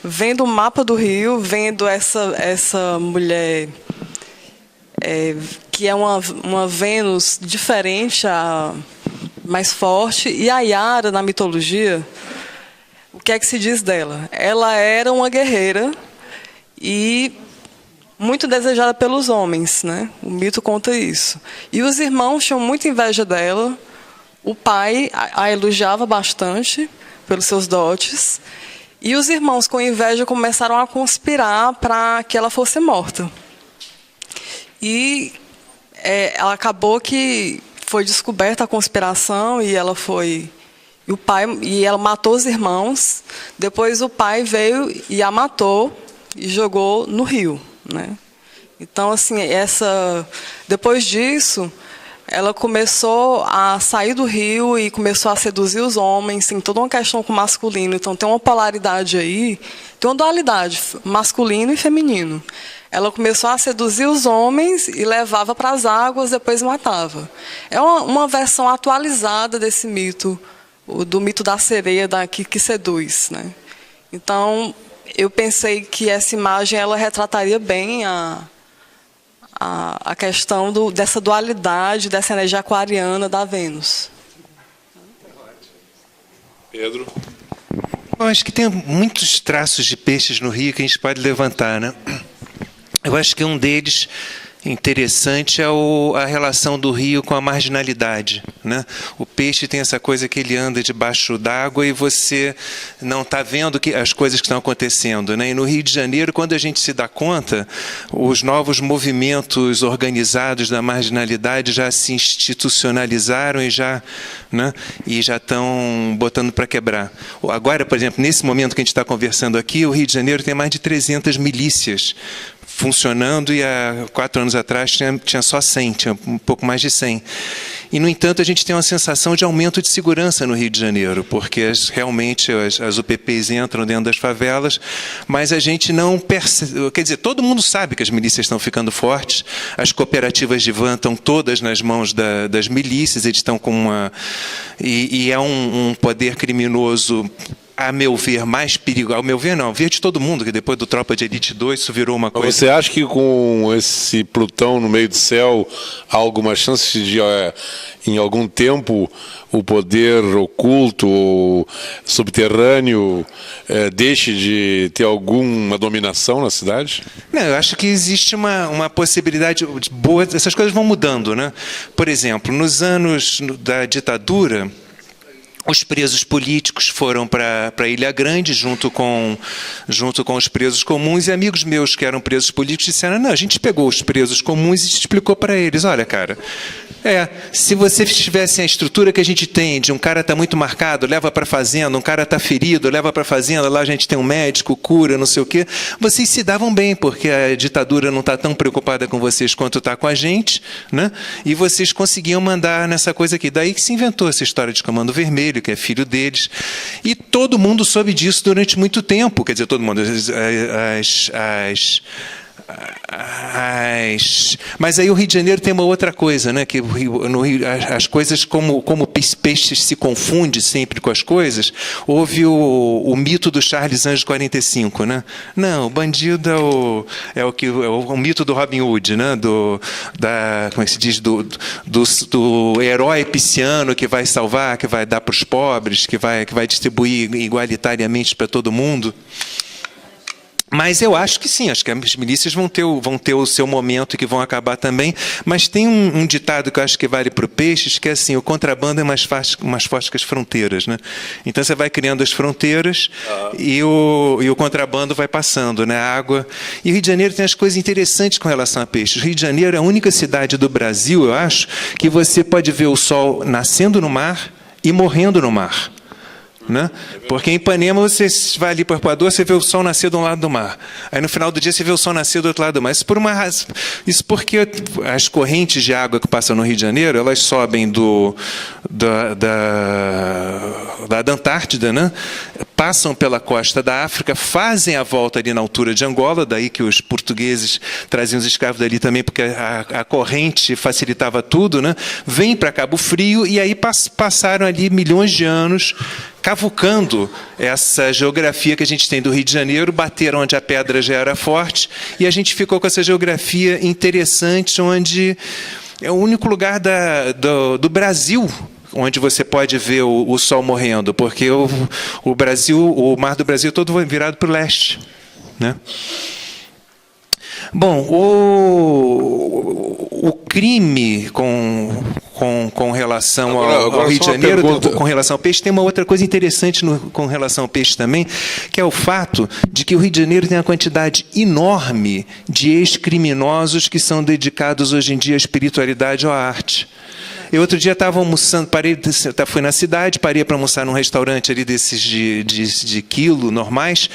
Vendo o mapa do Rio, vendo essa mulher que é uma Vênus diferente, mais forte, e a Yara, na mitologia, o que é que se diz dela? Ela era uma guerreira e muito desejada pelos homens, né? O mito conta isso. E os irmãos tinham muita inveja dela, o pai a elogiava bastante pelos seus dotes, e os irmãos, com inveja, começaram a conspirar para que ela fosse morta. E ela acabou que foi descoberta a conspiração e ela foi... E ela matou os irmãos. Depois o pai veio e a matou e jogou no rio, né? Então, assim, depois disso, ela começou a sair do rio e começou a seduzir os homens. Tem toda uma questão com o masculino. Então, tem uma polaridade aí, tem uma dualidade, masculino e feminino. Ela começou a seduzir os homens e levava para as águas, depois matava. É uma versão atualizada desse mito, do mito da sereia que seduz, né? Então, eu pensei que essa imagem ela retrataria bem a questão dessa dualidade, dessa energia aquariana da Vênus. Pedro? Eu acho que tem muitos traços de peixes no Rio que a gente pode levantar, né? Eu acho que um deles interessante é a relação do rio com a marginalidade, né? O peixe tem essa coisa que ele anda debaixo d'água e você não está vendo as coisas que estão acontecendo, né? E no Rio de Janeiro, quando a gente se dá conta, os novos movimentos organizados da marginalidade já se institucionalizaram e já estão botando para quebrar. Agora, por exemplo, nesse momento que a gente está conversando aqui, o Rio de Janeiro tem mais de 300 milícias funcionando, e há 4 anos atrás tinha só 100, tinha um pouco mais de 100. E, no entanto, a gente tem uma sensação de aumento de segurança no Rio de Janeiro, porque realmente as UPPs entram dentro das favelas, mas a gente não percebe. Quer dizer, todo mundo sabe que as milícias estão ficando fortes, as cooperativas de van estão todas nas mãos das milícias, eles estão com uma... E é um poder criminoso, a meu ver, mais perigoso. Ao meu ver, não. Ao ver de todo mundo, que depois do Tropa de Elite 2, isso virou uma coisa... Você acha que com esse Plutão no meio do céu, há alguma chance de, em algum tempo, o poder oculto ou subterrâneo deixe de ter alguma dominação na cidade? Não, eu acho que existe uma possibilidade boa. Essas coisas vão mudando, né? Por exemplo, nos anos da ditadura, os presos políticos foram para Ilha Grande, junto com os presos comuns, e amigos meus que eram presos políticos disseram: não, a gente pegou os presos comuns e explicou para eles: olha, cara, se vocês tivessem a estrutura que a gente tem, de um cara está muito marcado, leva para a fazenda, um cara está ferido, leva para a fazenda, lá a gente tem um médico, cura, não sei o quê, vocês se davam bem, porque a ditadura não está tão preocupada com vocês quanto está com a gente, né? E vocês conseguiam mandar nessa coisa aqui. Daí que se inventou essa história de Comando Vermelho, que é filho deles, e todo mundo soube disso durante muito tempo. Quer dizer, todo mundo... Mas aí o Rio de Janeiro tem uma outra coisa, né? Que no Rio, as coisas, como peixes se confunde sempre com as coisas, houve o mito do Charles Anjos 45, né? Não, o bandido é o mito do Robin Hood, né? Como é que se diz? Do herói pisciano que vai salvar, que vai dar para os pobres, que vai distribuir igualitariamente para todo mundo. Mas eu acho que sim, acho que as milícias vão ter o seu momento, que vão acabar também, mas tem um ditado que eu acho que vale para o peixes, que é assim: o contrabando é mais forte que as fronteiras, né? Então você vai criando as fronteiras e o contrabando vai passando, né? A água. E o Rio de Janeiro tem as coisas interessantes com relação a peixes. O Rio de Janeiro é a única cidade do Brasil, eu acho, que você pode ver o sol nascendo no mar e morrendo no mar. né? Porque em Ipanema você vai ali para o Equador, você vê o sol nascer de um lado do mar. Aí no final do dia você vê o sol nascer do outro lado do mar. Isso por uma razão. Isso porque as correntes de água que passam no Rio de Janeiro, elas sobem da Antártida, né? Passam pela costa da África, fazem a volta ali na altura de Angola, daí que os portugueses traziam os escravos dali também, porque a corrente facilitava tudo, né? Vêm para Cabo Frio e aí passaram ali milhões de anos cavucando essa geografia que a gente tem do Rio de Janeiro, bateram onde a pedra já era forte, e a gente ficou com essa geografia interessante, onde é o único lugar do Brasil onde você pode ver o sol morrendo, porque o Brasil, o Mar do Brasil todo virado para o leste, né? Bom, o crime com relação ao Rio de Janeiro, com relação ao peixe, tem uma outra coisa interessante com relação ao peixe também, que é o fato de que o Rio de Janeiro tem uma quantidade enorme de ex-criminosos que são dedicados hoje em dia à espiritualidade ou à arte. Eu outro dia estava almoçando, fui na cidade, parei para almoçar num restaurante ali desses de quilo, normais,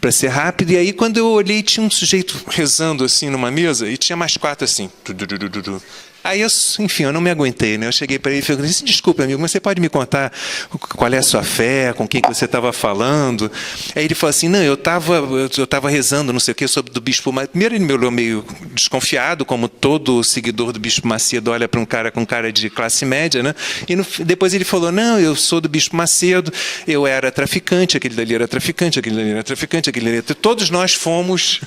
para ser rápido, e aí quando eu olhei tinha um sujeito rezando assim numa mesa, e tinha mais 4 assim. Aí, enfim, eu não me aguentei, né? Eu cheguei para ele e falei, desculpa, amigo, mas você pode me contar qual é a sua fé, com quem que você estava falando? Aí ele falou assim, não, eu estava rezando, não sei o quê, sobre do Bispo Macedo. Primeiro ele me olhou meio desconfiado, como todo seguidor do Bispo Macedo olha para um cara com cara de classe média, né? E depois ele falou, não, eu sou do Bispo Macedo, eu era traficante, aquele dali era traficante, aquele dali era traficante, aquele dali era... Todos nós fomos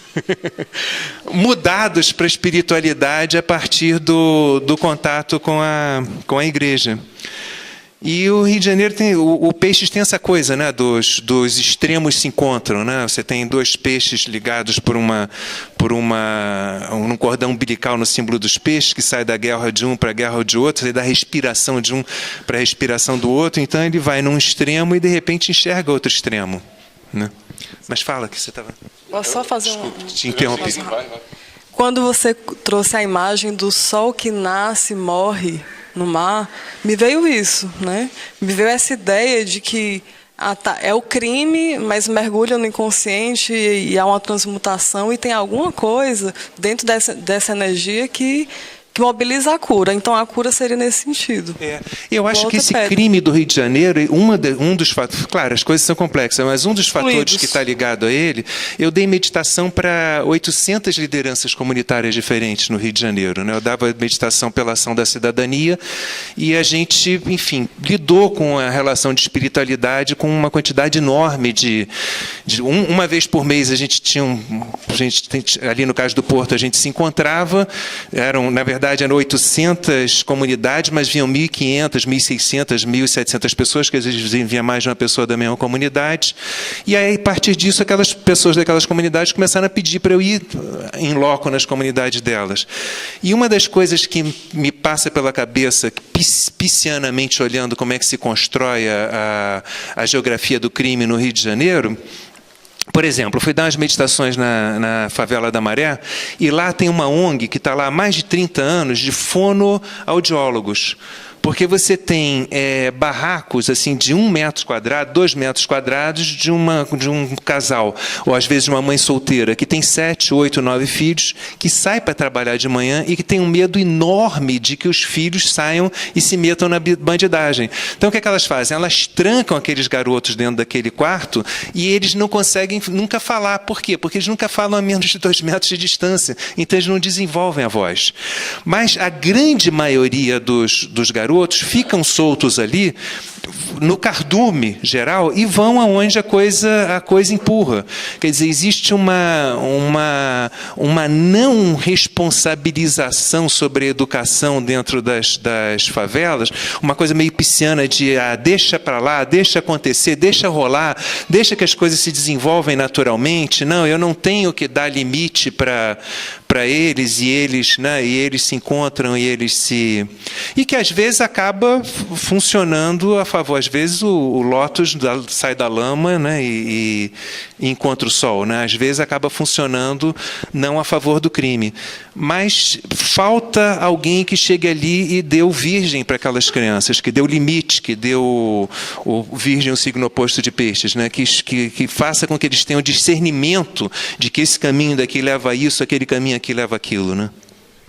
mudados para a espiritualidade a partir do contato com a igreja. E o Rio de Janeiro tem... O Peixes tem essa coisa, né? Dos extremos se encontram, né? Você tem 2 peixes ligados por um cordão umbilical no símbolo dos peixes, que sai da guerra de um para a guerra de outro, sai da respiração de um para a respiração do outro. Então ele vai num extremo e de repente enxerga outro extremo, né? Mas fala que você estava... Posso só fazer Te interrompi. Quando você trouxe a imagem do sol que nasce e morre no mar, me veio isso, né? Me veio essa ideia de que é o crime, mas mergulha no inconsciente e há uma transmutação e tem alguma coisa dentro dessa energia que mobiliza a cura. Então, a cura seria nesse sentido. Eu acho que esse crime do Rio de Janeiro, um dos fatores... Claro, as coisas são complexas, mas um dos fatores que está ligado a ele... Eu dei meditação para 800 lideranças comunitárias diferentes no Rio de Janeiro, né? Eu dava meditação pela ação da cidadania e a gente, enfim, lidou com a relação de espiritualidade com uma quantidade enorme uma vez por mês a gente tinha ali no caso do Porto, a gente se encontrava, na verdade, eram 800 comunidades, mas vinham 1.500, 1.600, 1.700 pessoas, que às vezes vinha mais de uma pessoa da mesma comunidade. E aí, a partir disso, aquelas pessoas daquelas comunidades começaram a pedir para eu ir em loco nas comunidades delas. E uma das coisas que me passa pela cabeça, piscianamente olhando como é que se constrói a geografia do crime no Rio de Janeiro... Por exemplo, eu fui dar umas meditações na Favela da Maré, e lá tem uma ONG que está lá há mais de 30 anos de fonoaudiólogos. Porque você tem barracos assim, de 1 metro quadrado, 2 metros quadrados de um casal, ou às vezes de uma mãe solteira, que tem 7, 8, 9 filhos, que sai para trabalhar de manhã e que tem um medo enorme de que os filhos saiam e se metam na bandidagem. Então, o que elas fazem? Elas trancam aqueles garotos dentro daquele quarto e eles não conseguem nunca falar. Por quê? Porque eles nunca falam a menos de 2 metros de distância. Então, eles não desenvolvem a voz. Mas a grande maioria dos garotos ficam soltos ali no cardume geral e vão aonde a coisa empurra. Quer dizer, existe uma não responsabilização sobre a educação dentro das favelas, uma coisa meio pisciana de deixa para lá, deixa acontecer, deixa rolar, deixa que as coisas se desenvolvem naturalmente. Não, eu não tenho que dar limite para eles, e eles, né, e eles se encontram e que às vezes acaba funcionando a favor favor. Às vezes o lótus sai da lama, né, e encontra o sol, né? Às vezes acaba funcionando não a favor do crime. Mas falta alguém que chegue ali e dê o virgem para aquelas crianças, que dê o limite, que dê o virgem, o signo oposto de peixes, né? Que faça com que eles tenham discernimento de que esse caminho daqui leva a isso, aquele caminho aqui leva a aquilo, né?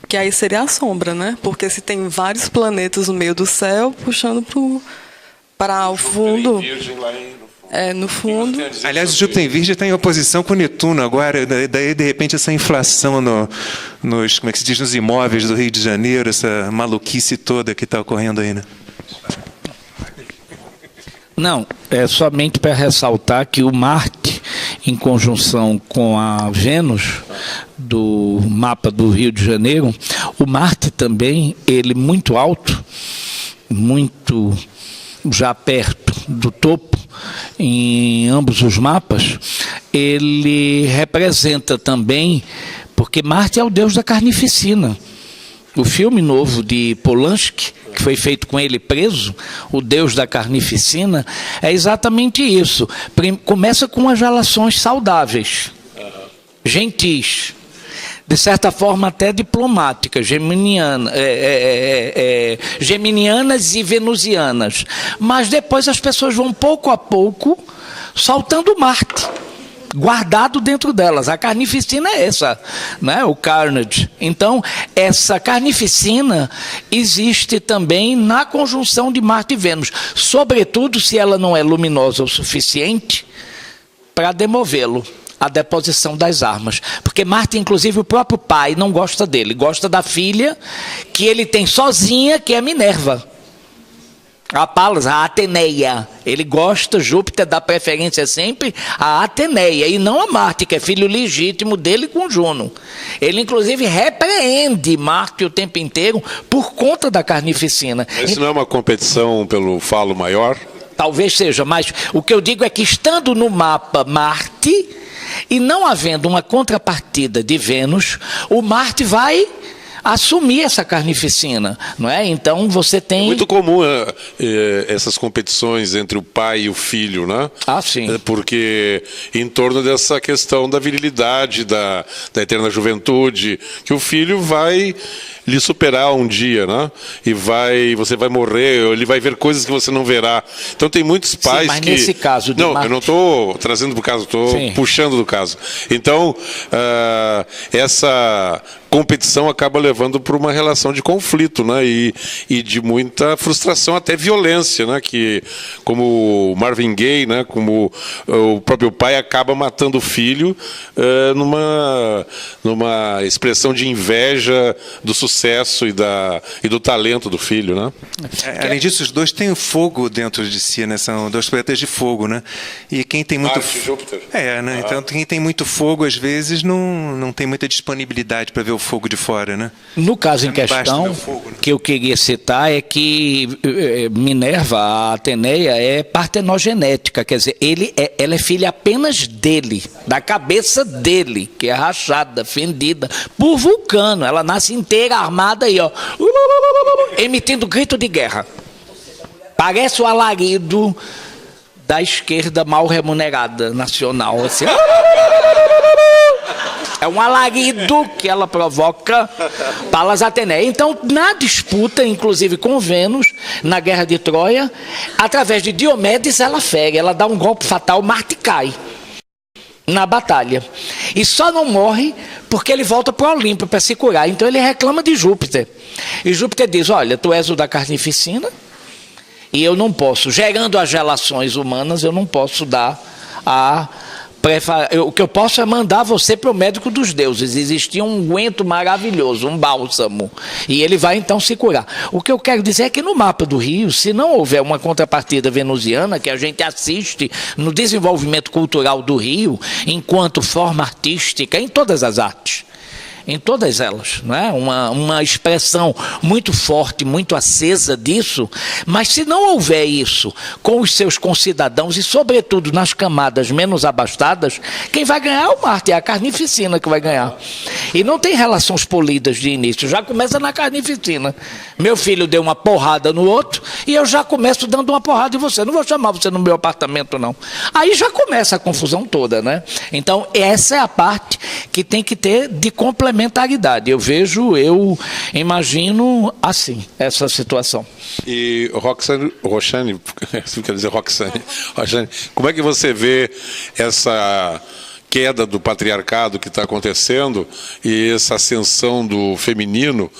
Que aí seria a sombra, né? Porque se tem vários planetas no meio do céu, puxando para o fundo. No fundo. Aliás, o Júpiter em Virgem está em oposição com Netuno agora. Daí, de repente, essa inflação nos, como é que se diz, nos imóveis do Rio de Janeiro, essa maluquice toda que está ocorrendo aí, né? Não, é somente para ressaltar que o Marte, em conjunção com a Vênus, do mapa do Rio de Janeiro, o Marte também, ele muito alto, muito já perto do topo, em ambos os mapas, ele representa também, porque Marte é o deus da carnificina. O filme novo de Polanski, que foi feito com ele preso, O Deus da Carnificina, é exatamente isso. Começa com as relações saudáveis, gentis, de certa forma até diplomáticas, geminianas e venusianas. Mas depois as pessoas vão pouco a pouco soltando Marte, guardado dentro delas. A carnificina é essa, né? O carnage. Então, essa carnificina existe também na conjunção de Marte e Vênus, sobretudo se ela não é luminosa o suficiente para demovê-lo a deposição das armas. Porque Marte, inclusive, o próprio pai não gosta dele, gosta da filha que ele tem sozinha, que é Minerva. A Palas, a Ateneia. Ele gosta, Júpiter dá preferência sempre a Ateneia, e não a Marte, que é filho legítimo dele com Juno. Ele, inclusive, repreende Marte o tempo inteiro por conta da carnificina. Isso não é uma competição pelo falo maior? Talvez seja, mas o que eu digo é que, estando no mapa Marte, e não havendo uma contrapartida de Vênus, o Marte vai assumir essa carnificina, não é? Então você tem... É muito comum essas competições entre o pai e o filho, né? Ah, sim. Porque em torno dessa questão da virilidade, da eterna juventude, que o filho vai lhe superar um dia, né? E você vai morrer, ele vai ver coisas que você não verá. Então tem muitos pais. Sim, mas que... nesse caso de não, Marte... eu não estou trazendo do caso, estou puxando do caso. Então, essa competição acaba levando para uma relação de conflito, né? E de muita frustração, até violência, né? Que, como Marvin Gaye, né? Como o próprio pai acaba matando o filho numa expressão de inveja do sucesso e do talento do filho, né? Além disso, os dois têm fogo dentro de si, né? São dois planetas de fogo, né? E quem tem muito... Marte e Júpiter. Né? Então quem tem muito fogo, às vezes, não tem muita disponibilidade para ver o fogo de fora, né? No caso em questão, que eu queria citar é que Minerva, a Ateneia, é partenogenética, quer dizer, ela é filha apenas dele, da cabeça dele, que é rachada, fendida, por Vulcano. Ela nasce inteira, armada aí, ó, emitindo grito de guerra. Parece o alarido da esquerda mal remunerada nacional, assim. É um alarido que ela provoca Palas Ateneia. Então, na disputa, inclusive com Vênus, na guerra de Troia, através de Diomedes, ela fere, ela dá um golpe fatal, Marte cai na batalha. E só não morre porque ele volta para o Olimpo para se curar. Então ele reclama de Júpiter. E Júpiter diz, olha, tu és o da carnificina e eu não posso, gerando as relações humanas, eu não posso dar o que eu posso é mandar você para o médico dos deuses. Existia um unguento maravilhoso, um bálsamo, e ele vai então se curar. O que eu quero dizer é que no mapa do Rio, se não houver uma contrapartida venusiana, que a gente assiste no desenvolvimento cultural do Rio, enquanto forma artística, em todas as artes, em todas elas, não é? Uma expressão muito forte, muito acesa disso, mas se não houver isso com os seus concidadãos e, sobretudo, nas camadas menos abastadas, quem vai ganhar é o Marte, é a carnificina que vai ganhar. E não tem relações polidas de início, já começa na carnificina. Meu filho deu uma porrada no outro e eu já começo dando uma porrada em você. Não vou chamar você no meu apartamento, não. Aí já começa a confusão toda, né? Então, essa é a parte que tem que ter de complementaridade. Eu imagino assim, essa situação. E Roxane, quer dizer Roxane, como é que você vê essa queda do patriarcado que está acontecendo e essa ascensão do feminino?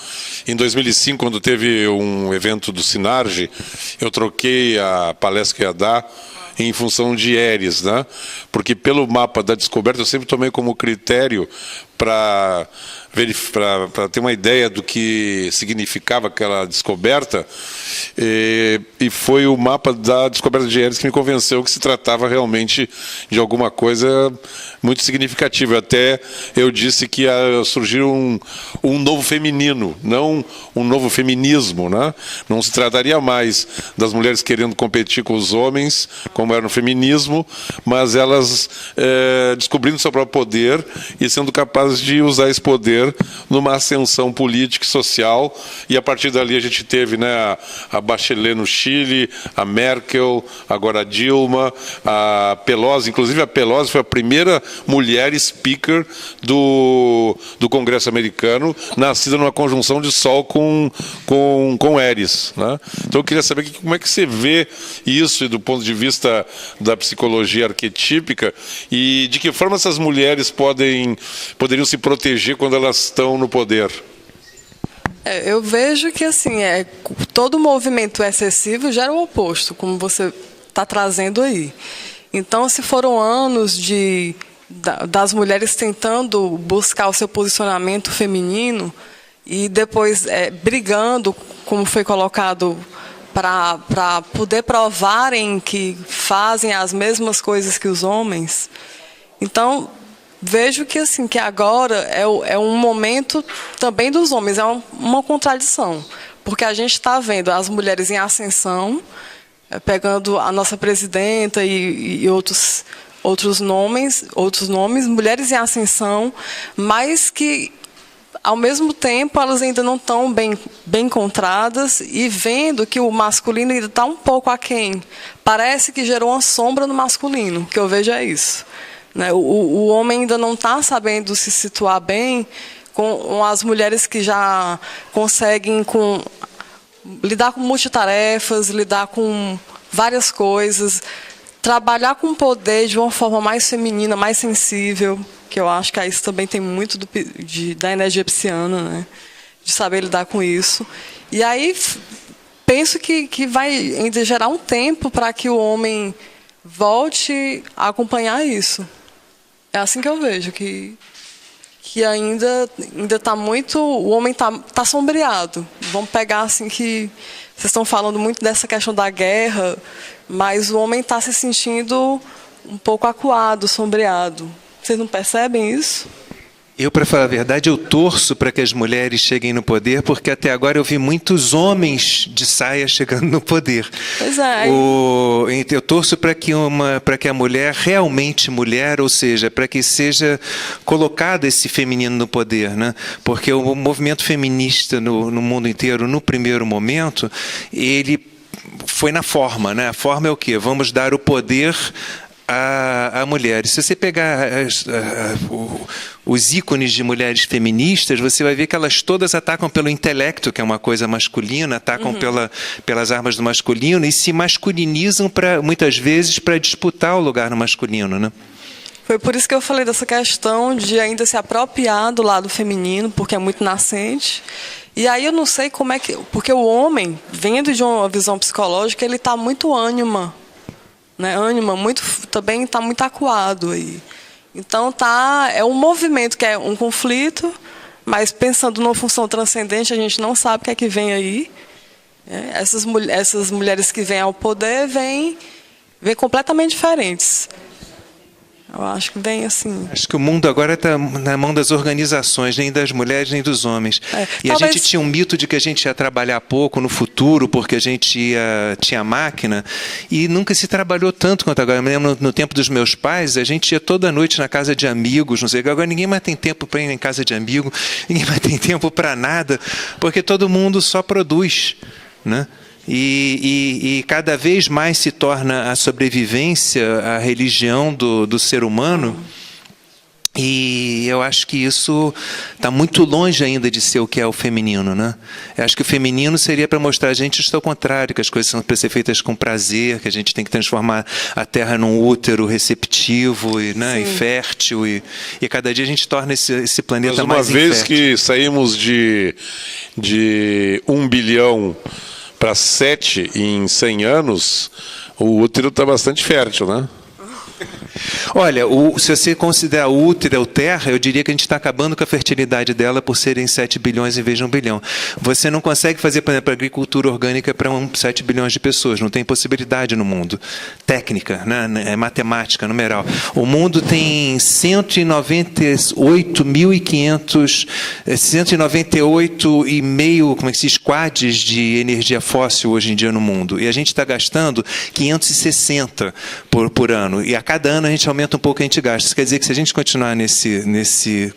Em 2005, quando teve um evento do Sinarge, eu troquei a palestra que ia dar em função de Eris, né? Porque pelo mapa da descoberta eu sempre tomei como critério para ter uma ideia do que significava aquela descoberta, e foi o mapa da descoberta de Eris que me convenceu que se tratava realmente de alguma coisa muito significativa. Até eu disse que ia surgir um novo feminino, não um novo feminismo, né? Não se trataria mais das mulheres querendo competir com os homens, como era no feminismo, mas elas descobrindo seu próprio poder e sendo capazes de usar esse poder numa ascensão política e social. E a partir dali a gente teve, né, a Bachelet no Chile, a Merkel, agora a Dilma, a Pelosi. Inclusive a Pelosi foi a primeira mulher speaker do Congresso americano, nascida numa conjunção de Sol com Eris, né? Então eu queria saber como é que você vê isso do ponto de vista da psicologia arquetípica e de que forma essas mulheres poderiam se proteger quando elas estão no poder. Eu vejo que assim, todo movimento excessivo gera o oposto, como você está trazendo aí. Então, se foram anos das mulheres tentando buscar o seu posicionamento feminino e depois brigando, como foi colocado, para poder provarem que fazem as mesmas coisas que os homens, então vejo que assim, que agora é um momento também dos homens, é uma contradição, porque a gente está vendo as mulheres em ascensão, pegando a nossa presidenta e outros nomes, mulheres em ascensão, mas que ao mesmo tempo elas ainda não estão bem encontradas e vendo que o masculino ainda está um pouco aquém. Parece que gerou uma sombra no masculino, o que eu vejo é isso. O homem ainda não está sabendo se situar bem com as mulheres que já conseguem lidar com multitarefas, lidar com várias coisas, trabalhar com poder de uma forma mais feminina, mais sensível, que eu acho que isso também tem muito da energia pisciana, né? De saber lidar com isso. E aí penso que vai ainda gerar um tempo para que o homem volte a acompanhar isso. É assim que eu vejo, que ainda está muito... O homem está sombreado. Vamos pegar assim que... Vocês estão falando muito dessa questão da guerra, mas o homem está se sentindo um pouco acuado, sombreado. Vocês não percebem isso? Eu, para falar a verdade, eu torço para que as mulheres cheguem no poder, porque até agora eu vi muitos homens de saia chegando no poder. Pois é. Eu torço para que a mulher, realmente mulher, ou seja, para que seja colocado esse feminino no poder, né? Porque o movimento feminista no mundo inteiro, no primeiro momento, ele foi na forma, né? A forma é o quê? Vamos dar o poder a mulheres. Se você pegar os ícones de mulheres feministas, você vai ver que elas todas atacam pelo intelecto, que é uma coisa masculina, atacam pelas armas do masculino e se masculinizam muitas vezes para disputar o lugar no masculino, né? Foi por isso que eu falei dessa questão de ainda se apropriar do lado feminino, porque é muito nascente. E aí eu não sei como é que... Porque o homem, vendo de uma visão psicológica, ele está muito ânima, né? Ânima também está muito acuado aí. Então é um movimento que é um conflito, mas pensando numa função transcendente, a gente não sabe o que é que vem aí. Essas mulheres que vêm ao poder vêm completamente diferentes. Eu acho que vem assim. Acho que o mundo agora está na mão das organizações, nem das mulheres, nem dos homens. E talvez... a gente tinha um mito de que a gente ia trabalhar pouco no futuro, porque a gente tinha máquina, e nunca se trabalhou tanto quanto agora. Eu me lembro, no tempo dos meus pais, a gente ia toda noite na casa de amigos, não sei o que. Agora ninguém mais tem tempo para ir em casa de amigo, ninguém mais tem tempo para nada, porque todo mundo só produz, né? E cada vez mais se torna a sobrevivência a religião do ser humano, e eu acho que isso está muito longe ainda de ser o que é o feminino, né? Eu acho que o feminino seria para mostrar a gente isso ao contrário, que as coisas são para ser feitas com prazer, que a gente tem que transformar a terra num útero receptivo e fértil, e cada dia a gente torna esse planeta mais infértil. Uma vez que saímos de 1 bilhão para 7 em 100 anos, o útero está bastante fértil, né? Olha, se você considerar o útero ou terra, eu diria que a gente está acabando com a fertilidade dela por serem 7 bilhões em vez de 1 bilhão. Você não consegue fazer, por exemplo, agricultura orgânica para 7 bilhões de pessoas. Não tem possibilidade no mundo. Técnica, né? É matemática, numeral. O mundo tem 198.500, como é que se diz, squads de energia fóssil hoje em dia no mundo. E a gente está gastando 560 por ano. E a cada ano a gente aumenta um pouco, a gente gasta. Isso quer dizer que se a gente continuar nesse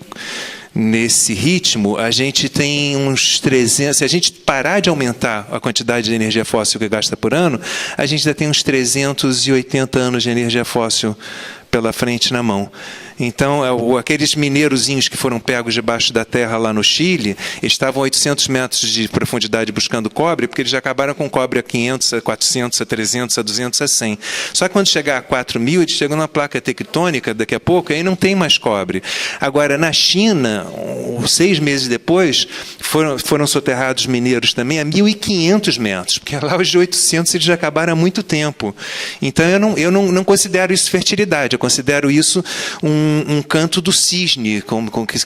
ritmo, a gente tem uns 300... Se a gente parar de aumentar a quantidade de energia fóssil que gasta por ano, a gente ainda tem uns 380 anos de energia fóssil pela frente na mão. Então, aqueles mineirozinhos que foram pegos debaixo da terra lá no Chile, estavam a 800 metros de profundidade buscando cobre, porque eles já acabaram com cobre a 500, a 400, a 300, a 200, a 100. Só que quando chegar a 4.000, eles chegam numa placa tectônica daqui a pouco, aí não tem mais cobre. Agora, na China, 6 meses depois, foram soterrados mineiros também a 1.500 metros, porque lá os de 800 eles já acabaram há muito tempo. Então, eu não considero isso fertilidade, eu considero isso um canto do cisne,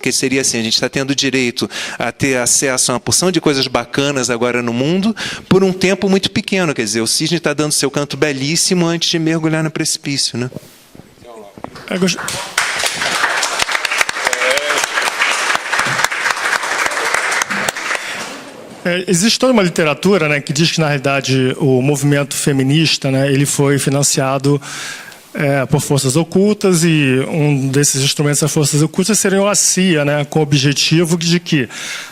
que seria assim: a gente está tendo direito a ter acesso a uma porção de coisas bacanas agora no mundo por um tempo muito pequeno. Quer dizer, o cisne está dando seu canto belíssimo antes de mergulhar no precipício, né? Existe toda uma literatura, né, que diz que, na realidade, o movimento feminista, né, ele foi financiado por forças ocultas, e um desses instrumentos das forças ocultas seria a CIA, né, com o objetivo de que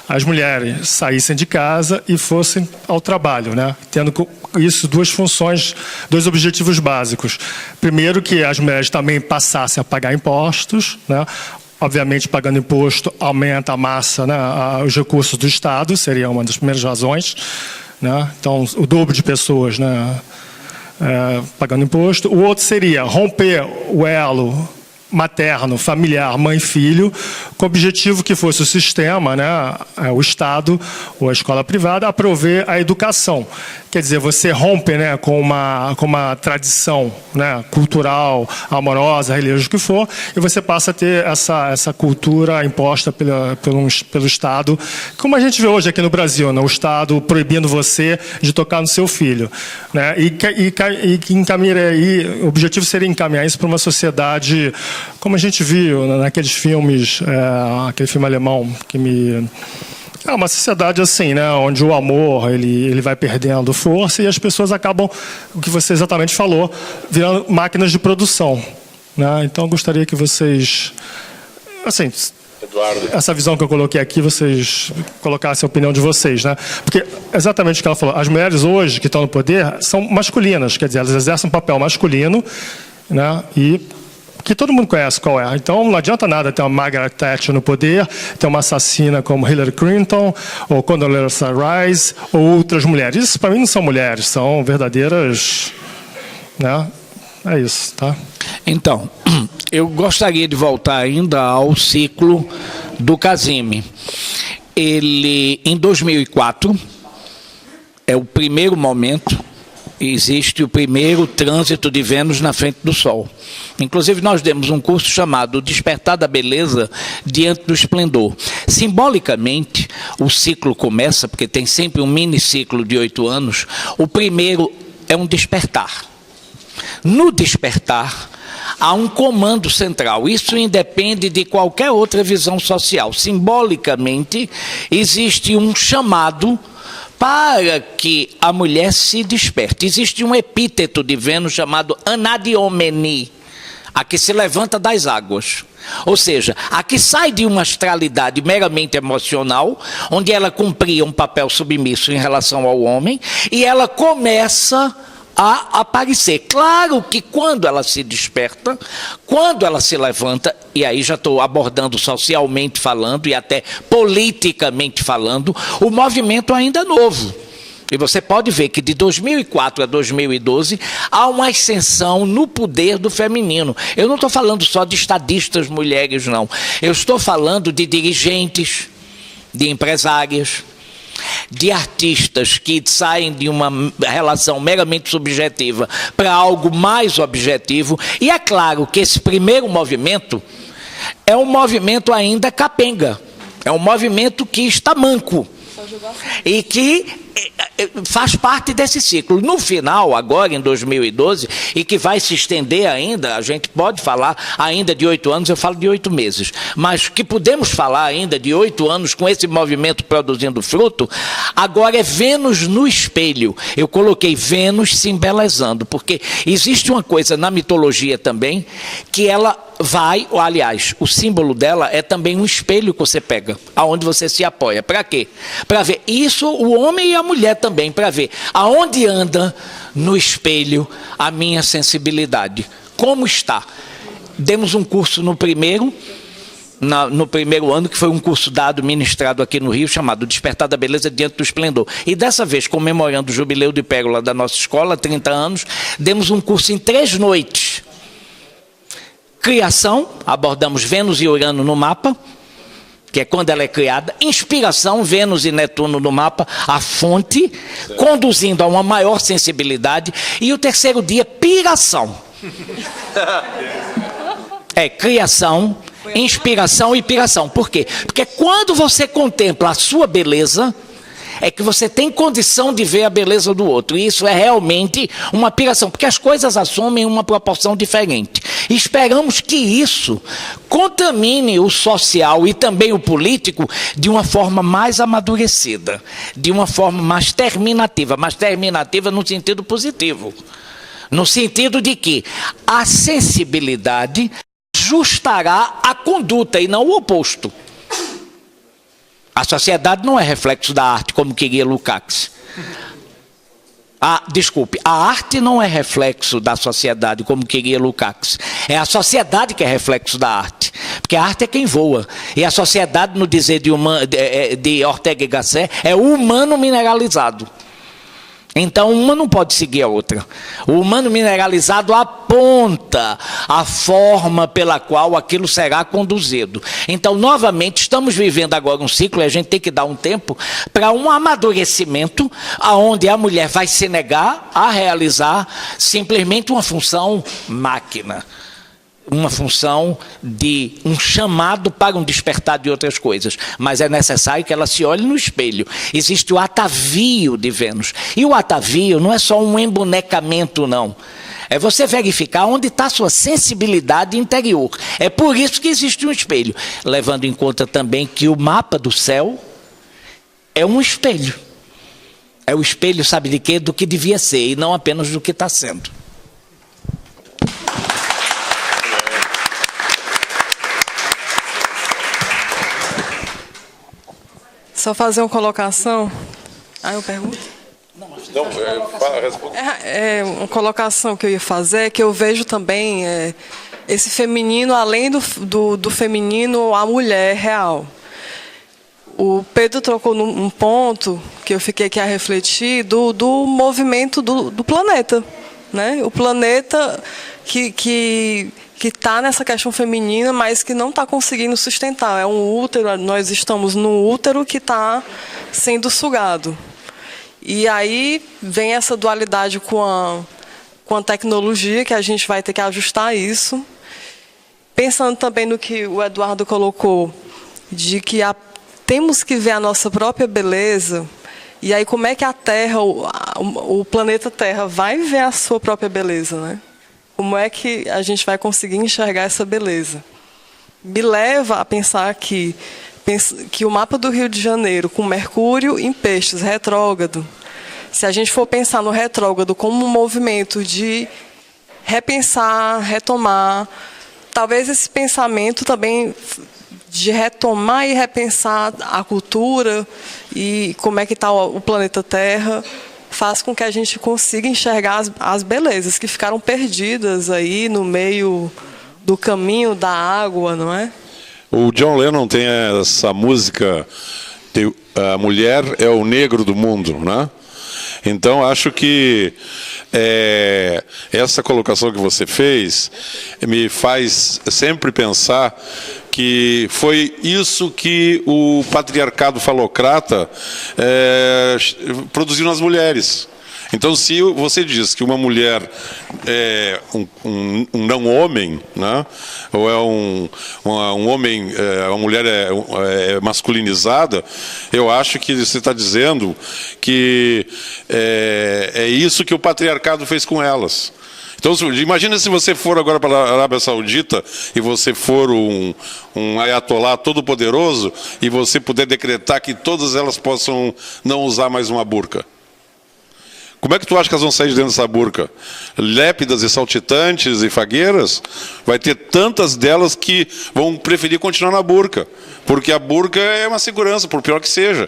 as mulheres saíssem de casa e fossem ao trabalho, né, tendo isso duas funções, dois objetivos básicos. Primeiro, que as mulheres também passassem a pagar impostos, né. Obviamente, pagando imposto aumenta a massa, né, os recursos do Estado, seria uma das primeiras razões, né. Então, o dobro de pessoas, né, pagando imposto. O outro seria romper o elo materno, familiar, mãe e filho, com o objetivo que fosse o sistema, né, o Estado ou a escola privada, a prover a educação. Quer dizer, você rompe, né, com uma tradição, né, cultural, amorosa, religiosa, o que for, e você passa a ter essa cultura imposta pelo Estado, como a gente vê hoje aqui no Brasil, né, o Estado proibindo você de tocar no seu filho, né, e o objetivo seria encaminhar isso para uma sociedade, como a gente viu naqueles filmes, aquele filme alemão que me... É uma sociedade assim, né, onde o amor ele vai perdendo força e as pessoas acabam, o que você exatamente falou, virando máquinas de produção, né? Então, eu gostaria que vocês, assim, Eduardo, essa visão que eu coloquei aqui, vocês colocassem a opinião de vocês, né? Porque exatamente o que ela falou, as mulheres hoje que estão no poder são masculinas, quer dizer, elas exercem um papel masculino, né? E que todo mundo conhece qual é. Então, não adianta nada ter uma Margaret Thatcher no poder, ter uma assassina como Hillary Clinton, ou Condoleezza Rice, ou outras mulheres. Isso, para mim, não são mulheres, são verdadeiras... Né? É isso, tá? Então, eu gostaria de voltar ainda ao ciclo do Cassini. Ele, em 2004, é o primeiro momento... existe o primeiro trânsito de Vênus na frente do Sol. Inclusive, nós demos um curso chamado Despertar da Beleza Diante do Esplendor. Simbolicamente, o ciclo começa, porque tem sempre um miniciclo de 8 anos, o primeiro é um despertar. No despertar, há um comando central. Isso independe de qualquer outra visão social. Simbolicamente, existe um chamado para que a mulher se desperte. Existe um epíteto de Vênus chamado Anadiomene, a que se levanta das águas. Ou seja, a que sai de uma astralidade meramente emocional, onde ela cumpria um papel submisso em relação ao homem, e ela começa a aparecer. Claro que quando ela se desperta, quando ela se levanta, e aí já estou abordando socialmente falando e até politicamente falando, o movimento ainda é novo. E você pode ver que de 2004 a 2012 há uma ascensão no poder do feminino. Eu não estou falando só de estadistas mulheres, não. Eu estou falando de dirigentes, de empresárias, de artistas que saem de uma relação meramente subjetiva para algo mais objetivo. E é claro que esse primeiro movimento é um movimento ainda capenga. É um movimento que está manco. E que faz parte desse ciclo. No final, agora em 2012, e que vai se estender ainda, a gente pode falar ainda de 8 anos, eu falo de 8 meses, mas que podemos falar ainda de 8 anos com esse movimento produzindo fruto, agora é Vênus no espelho. Eu coloquei Vênus se embelezando, porque existe uma coisa na mitologia também, que ela vai, ou, aliás, o símbolo dela é também um espelho que você pega, aonde você se apoia. Para quê? Para ver isso, o homem e a mulher também, para ver aonde anda no espelho a minha sensibilidade. Como está? Demos um curso no primeiro ano, que foi um curso ministrado aqui no Rio, chamado Despertar da Beleza Diante do Esplendor. E dessa vez, comemorando o jubileu de pérola da nossa escola, 30 anos, demos um curso em 3 noites. Criação, abordamos Vênus e Urano no mapa, que é quando ela é criada. Inspiração, Vênus e Netuno no mapa, a fonte, conduzindo a uma maior sensibilidade. E o terceiro dia, piração. Criação, inspiração e piração. Por quê? Porque quando você contempla a sua beleza, é que você tem condição de ver a beleza do outro. E isso é realmente uma piração, porque as coisas assumem uma proporção diferente. E esperamos que isso contamine o social e também o político de uma forma mais amadurecida, de uma forma mais terminativa no sentido positivo. No sentido de que a sensibilidade ajustará a conduta e não o oposto. A sociedade não é reflexo da arte, como queria Lukács. A arte não é reflexo da sociedade, como queria Lukács. É a sociedade que é reflexo da arte. Porque a arte é quem voa. E a sociedade, no dizer de Ortega y Gasset, é o humano mineralizado. Então, uma não pode seguir a outra. O humano mineralizado aponta a forma pela qual aquilo será conduzido. Então, novamente, estamos vivendo agora um ciclo, e a gente tem que dar um tempo para um amadurecimento, onde a mulher vai se negar a realizar simplesmente uma função máquina. Uma função de um chamado para um despertar de outras coisas. Mas é necessário que ela se olhe no espelho. Existe o atavio de Vênus. E o atavio não é só um embonecamento, não. É você verificar onde está a sua sensibilidade interior. É por isso que existe um espelho. Levando em conta também que o mapa do céu é um espelho. É o espelho, sabe de quê? Do que devia ser, e não apenas do que está sendo. Só fazer uma colocação. Eu pergunto? Uma colocação que eu ia fazer é que eu vejo também esse feminino, além do feminino, a mulher real. O Pedro trocou num ponto que eu fiquei aqui a refletir do movimento do planeta, né? O planeta que está nessa questão feminina, mas que não está conseguindo sustentar. É um útero, nós estamos no útero que está sendo sugado. E aí vem essa dualidade com a tecnologia, que a gente vai ter que ajustar isso. Pensando também no que o Eduardo colocou, de que temos que ver a nossa própria beleza. E aí como é que a Terra, o planeta Terra, vai ver a sua própria beleza, né? como é que a gente vai conseguir enxergar essa beleza? Me leva a pensar que o mapa do Rio de Janeiro, com Mercúrio em Peixes, retrógrado, se a gente for pensar no retrógrado como um movimento de repensar, retomar, talvez esse pensamento também de retomar e repensar a cultura e como é que está o planeta Terra, faz com que a gente consiga enxergar as belezas que ficaram perdidas aí no meio do caminho da água, não é? O John Lennon tem essa música, a mulher é o negro do mundo, né? Então, acho que essa colocação que você fez me faz sempre pensar que foi isso que o patriarcado falocrata produziu nas mulheres. Então, se você diz que uma mulher é um não-homem, né? Ou é um homem, uma mulher é masculinizada, eu acho que você está dizendo que é isso que o patriarcado fez com elas. Então, imagina se você for agora para a Arábia Saudita e você for um ayatolá todo-poderoso e você puder decretar que todas elas possam não usar mais uma burca. Como é que tu acha que elas vão sair de dentro dessa burca? Lépidas e saltitantes e fagueiras? Vai ter tantas delas que vão preferir continuar na burca, porque a burca é uma segurança, por pior que seja.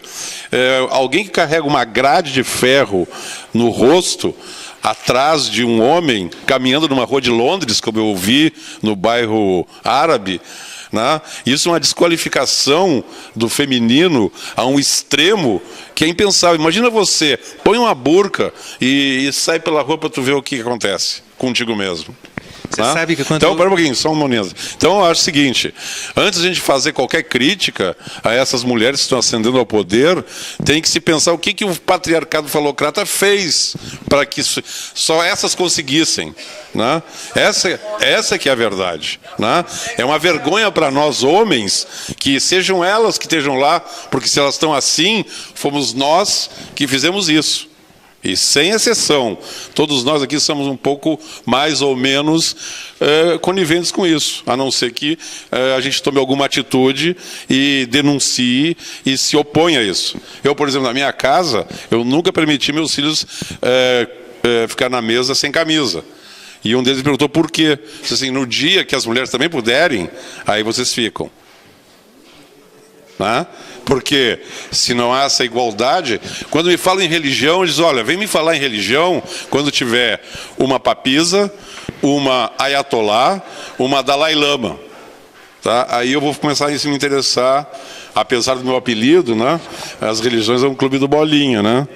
Alguém que carrega uma grade de ferro no rosto, atrás de um homem, caminhando numa rua de Londres, como eu vi no bairro árabe, né? Isso é uma desqualificação do feminino a um extremo que é impensável. Imagina você, põe uma burca e sai pela rua para tu ver o que acontece contigo mesmo. Você sabe que quando... Então, pera um pouquinho, só um momento. Então, eu acho o seguinte, antes de a gente fazer qualquer crítica a essas mulheres que estão ascendendo ao poder, tem que se pensar o que o patriarcado falocrata fez para que só essas conseguissem. Né? Essa que é a verdade. Né? É uma vergonha para nós homens que sejam elas que estejam lá, porque se elas estão assim, fomos nós que fizemos isso. E sem exceção, todos nós aqui somos um pouco mais ou menos coniventes com isso, a não ser que a gente tome alguma atitude e denuncie e se oponha a isso. Eu, por exemplo, na minha casa, eu nunca permiti meus filhos ficar na mesa sem camisa. E um deles me perguntou por quê. Disse assim, no dia que as mulheres também puderem, aí vocês ficam. Né? Porque se não há essa igualdade, quando me falam em religião, eles dizem, olha, vem me falar em religião quando tiver uma papisa, uma ayatolá, uma Dalai Lama. Tá? Aí eu vou começar a me interessar, apesar do meu apelido, né? As religiões é um clube do bolinha, né?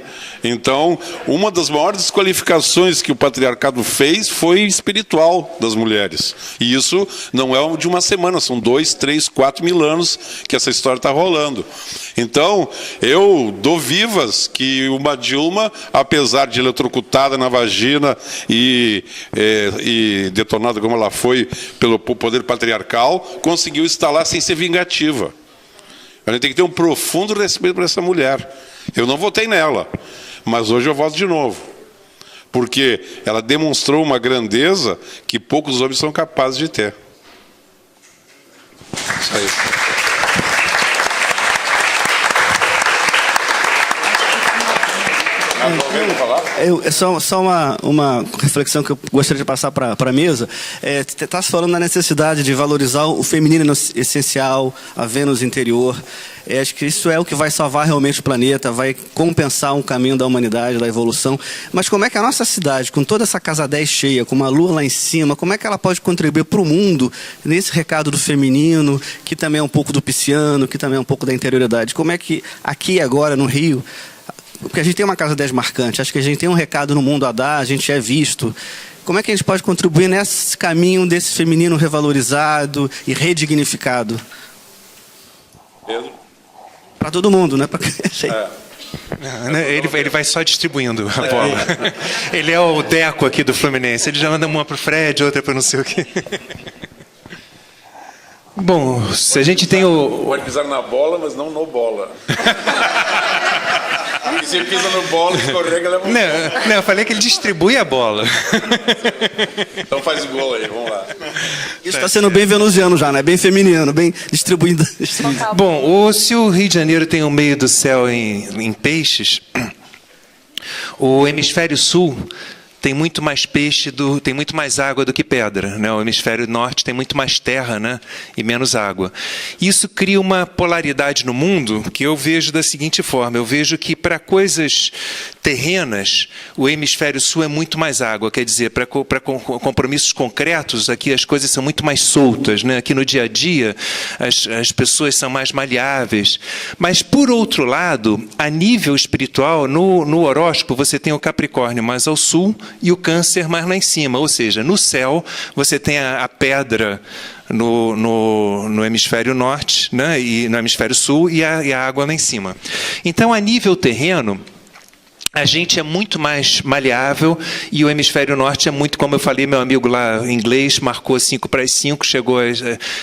Então, uma das maiores desqualificações que o patriarcado fez foi espiritual das mulheres. E isso não é de uma semana, são 2, 3, 4 mil anos que essa história está rolando. Então, eu dou vivas que uma Dilma, apesar de eletrocutada na vagina e detonada como ela foi pelo poder patriarcal, conseguiu estar lá sem ser vingativa. A gente tem que ter um profundo respeito por essa mulher. Eu não votei nela, mas hoje eu voto de novo. Porque ela demonstrou uma grandeza que poucos homens são capazes de ter. Isso aí. Só uma reflexão que eu gostaria de passar para a mesa. Está se falando da necessidade de valorizar o feminino essencial, a Vênus interior. Acho que isso é o que vai salvar realmente o planeta, vai compensar um caminho da humanidade, da evolução. Mas como é que a nossa cidade, com toda essa casa 10 cheia, com uma lua lá em cima, como é que ela pode contribuir para o mundo nesse recado do feminino, que também é um pouco do pisciano, que também é um pouco da interioridade? Como é que aqui agora no Rio... Porque a gente tem uma casa 10 marcante, acho que a gente tem um recado no mundo a dar, a gente é visto. Como é que a gente pode contribuir nesse caminho desse feminino revalorizado e redignificado? Pedro? Para todo mundo, né? Ele vai só distribuindo a bola. Ele é o Deco aqui do Fluminense, ele já manda uma para o Fred, outra para não sei o quê. Bom, se a gente tem o... Pode pisar na bola, mas não no bola. Você pisa no bola, escorrega e leva um gol. Não, eu falei que ele distribui a bola. Então faz o gol aí, vamos lá. Isso está sendo bem venusiano já, né? Bem feminino, bem distribuído. Bom, se o Rio de Janeiro tem o meio do céu em peixes, o hemisfério sul tem muito mais peixe, tem muito mais água do que pedra, né? O hemisfério norte tem muito mais terra, né? E menos água. Isso cria uma polaridade no mundo que eu vejo da seguinte forma. Eu vejo que para coisas terrenas, o hemisfério sul é muito mais água. Quer dizer, para compromissos concretos, aqui as coisas são muito mais soltas, né? Aqui no dia a dia, as pessoas são mais maleáveis. Mas, por outro lado, a nível espiritual, no horóscopo, você tem o Capricórnio mais ao sul e o Câncer mais lá em cima. Ou seja, no céu, você tem a pedra no hemisfério norte, né? E no hemisfério sul e a água lá em cima. Então, a nível terreno, a gente é muito mais maleável e o hemisfério norte é muito, como eu falei, meu amigo lá em inglês marcou 5:05, chegou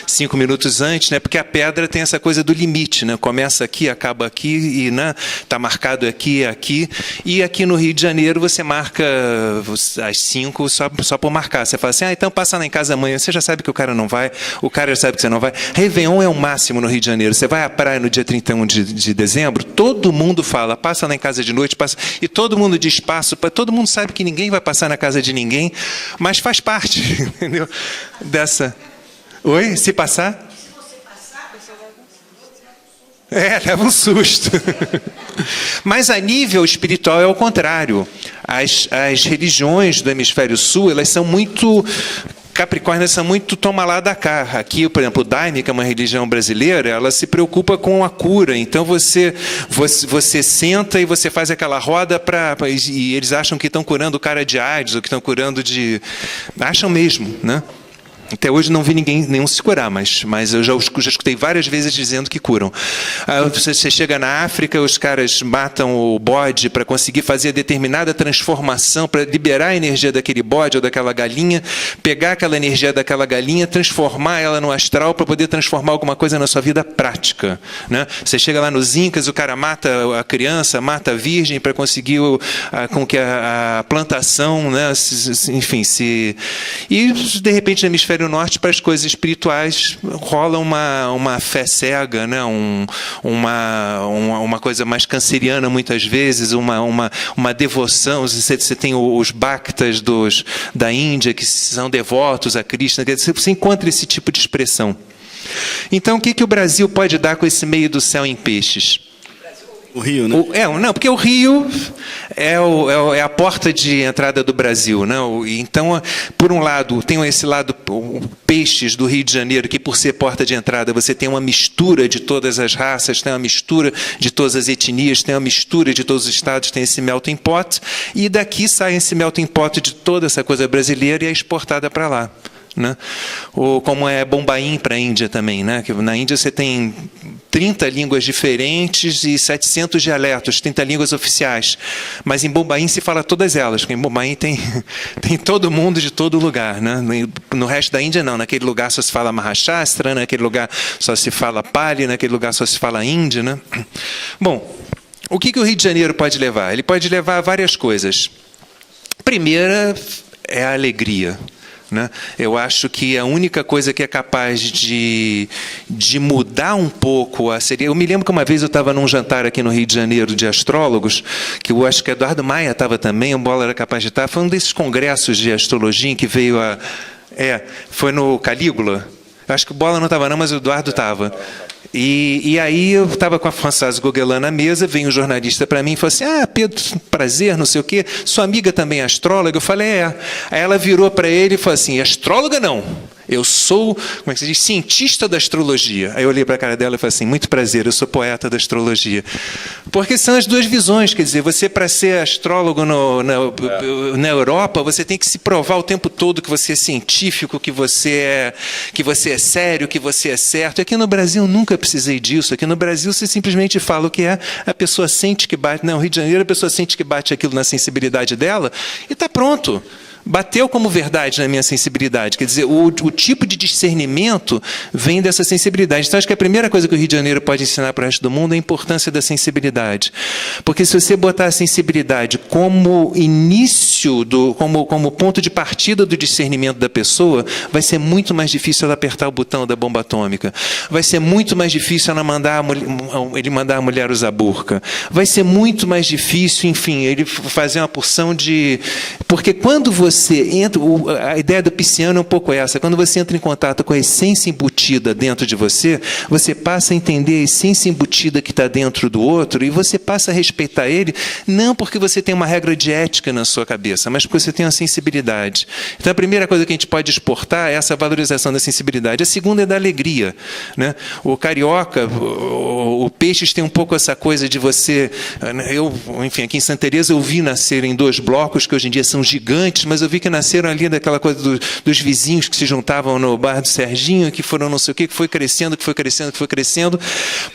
5 minutos antes, né? Porque a pedra tem essa coisa do limite, né? Começa aqui, acaba aqui e, né? Tá marcado aqui, aqui. E aqui no Rio de Janeiro você marca às 5 só por marcar. Você fala assim, então passa lá em casa amanhã. Você já sabe que o cara não vai, o cara já sabe que você não vai. Réveillon é o máximo no Rio de Janeiro. Você vai à praia no dia 31 de dezembro, todo mundo fala, passa lá em casa de noite, passa... E todo mundo diz passo, todo mundo sabe que ninguém vai passar na casa de ninguém, mas faz parte, entendeu? Dessa... Oi? Se passar? Leva um susto. Mas a nível espiritual é o contrário. As religiões do hemisfério sul, elas são muito... Capricórnio são muito toma lá da cá. Aqui, por exemplo, o Daime, que é uma religião brasileira, ela se preocupa com a cura. Então você senta e você faz aquela roda e eles acham que estão curando o cara de AIDS ou que estão curando de... Acham mesmo, né? Até hoje não vi nenhum se curar, mas eu já escutei várias vezes dizendo que curam. Você chega na África, os caras matam o bode para conseguir fazer determinada transformação, para liberar a energia daquele bode ou daquela galinha, pegar aquela energia daquela galinha, transformar ela no astral para poder transformar alguma coisa na sua vida prática, né? Você chega lá nos Incas, o cara mata a criança, mata a virgem para conseguir com que a plantação, né, enfim, e de repente no hemisfério norte, para as coisas espirituais, rola uma fé cega, né? uma coisa mais canceriana, muitas vezes, uma devoção. Você tem os Bhaktas da Índia, que são devotos a Krishna, você encontra esse tipo de expressão. Então, o que o Brasil pode dar com esse meio do céu em peixes? O Rio, né? Não, porque o Rio é a porta de entrada do Brasil, né? Então, por um lado, tem esse lado peixes do Rio de Janeiro, que por ser porta de entrada, você tem uma mistura de todas as raças, tem uma mistura de todas as etnias, tem uma mistura de todos os estados, tem esse melting pot, e daqui sai esse melting pot de toda essa coisa brasileira e é exportada para lá, né? Ou como é Bombaim para a Índia também, né? Que na Índia você tem 30 línguas diferentes e 700 dialetos, 30 línguas oficiais. Mas em Bombaim se fala todas elas, porque em Bombaim tem todo mundo de todo lugar, né? No resto da Índia não, naquele lugar só se fala Mahashastra, naquele lugar só se fala Pali, naquele lugar só se fala Hindi, né? Bom, o que o Rio de Janeiro pode levar? Ele pode levar várias coisas. Primeira é a alegria, né? Eu acho que a única coisa que é capaz de mudar um pouco eu me lembro que uma vez eu estava num jantar aqui no Rio de Janeiro de astrólogos, que eu acho que Eduardo Maia estava também, o Bola era capaz de estar, foi um desses congressos de astrologia em que veio foi no Calígula. Eu acho que o Bola não estava não, mas o Eduardo estava. E aí eu estava com a Françoise Gauguelin na mesa, veio um jornalista para mim e falou assim, Pedro, prazer, não sei o quê, sua amiga também é astróloga? Eu falei, Aí ela virou para ele e falou assim, astróloga não, eu sou, como é que se diz, cientista da astrologia. Aí eu olhei para a cara dela e falei assim, muito prazer, eu sou poeta da astrologia. Porque são as duas visões, quer dizer, você para ser astrólogo na Europa, você tem que se provar o tempo todo que você é científico, que você é sério, que você é certo. E aqui no Brasil eu nunca precisei disso. Aqui no Brasil você simplesmente fala o que é, a pessoa sente que bate, no Rio de Janeiro a pessoa sente que bate aquilo na sensibilidade dela e está pronto. bateu como verdade na minha sensibilidade. Quer dizer, o tipo de discernimento vem dessa sensibilidade. Então, acho que a primeira coisa que o Rio de Janeiro pode ensinar para o resto do mundo é a importância da sensibilidade. Porque se você botar a sensibilidade como início, como ponto de partida do discernimento da pessoa, vai ser muito mais difícil ela apertar o botão da bomba atômica. Vai ser muito mais difícil ela ele mandar a mulher usar burca. Vai ser muito mais difícil, enfim, ele fazer uma porção de... Porque quando você entra... A ideia do pisciano é um pouco essa. Quando você entra em contato com a essência embutida dentro de você, você passa a entender a essência embutida que está dentro do outro e você passa a respeitar ele, não porque você tem uma regra de ética na sua cabeça, mas porque você tem uma sensibilidade. Então, a primeira coisa que a gente pode exportar é essa valorização da sensibilidade. A segunda é da alegria, né? O carioca, o Peixes tem um pouco essa coisa de você... Enfim, aqui em Santa Teresa eu vi nascerem 2 blocos, que hoje em dia são gigantes, mas eu vi que nasceram ali daquela coisa dos vizinhos que se juntavam no bar do Serginho, que foram não sei o quê, que foi crescendo,